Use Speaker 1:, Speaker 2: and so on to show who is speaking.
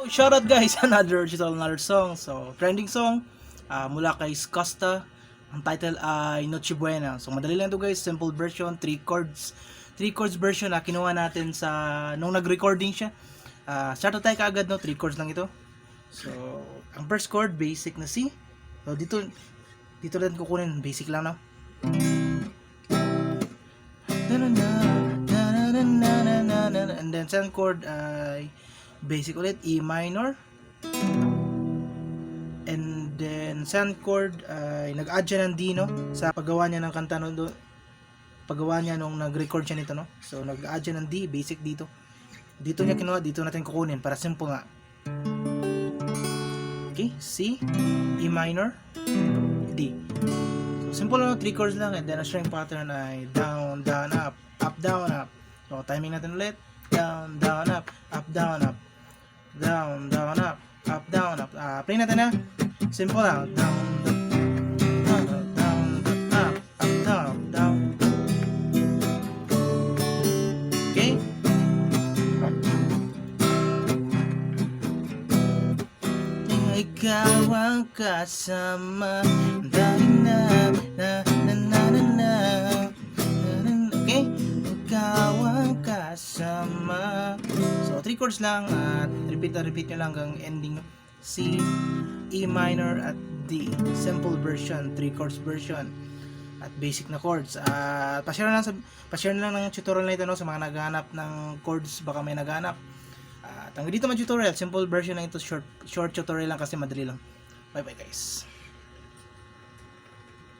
Speaker 1: Shoutout guys, another song. So, trending song mula kay Costa. Ang title ay Noche Buena. So, madali lang to guys, simple version, 3 chords. 3 chords version na kinuha natin sa nung nag-recording siya. Shoutout tayo kaagad, no, 3 chords lang ito. So, ang first chord basic na C. So, dito lang kukunin, basic lang, no. And then second chord ay basic ulit, E minor. And then second chord ay nag-add siya ng D, no, sa paggawa niya ng kanta no, paggawa niya nung nag-record siya nito, no. So nag-add siya ng D, basic dito. Dito niya kinuha, dito natin kukunin para simple nga. Okay, C, E minor, D. So simple lang, 3 chords lang, and then ang string pattern ay down, down, up, down, up. So timing natin ulit, down, down, up, down, up. Down, down, up, down, up. Play natin na. Simple lang. Down, down, down, up, down, down. Okay? Ikaw ang kasama dahil na. Okay? Ikaw ang kasama. So, 3 chords lang at repeat nyo lang hanggang ending. C, E minor at D. Simple version, 3 chords version. At basic na chords. Pa-share na lang ng tutorial na ito, no, sa mga naghahanap ng chords, baka may naghahanap. At hanggang dito man tutorial, simple version lang ito, short tutorial lang kasi madali lang. Bye bye guys.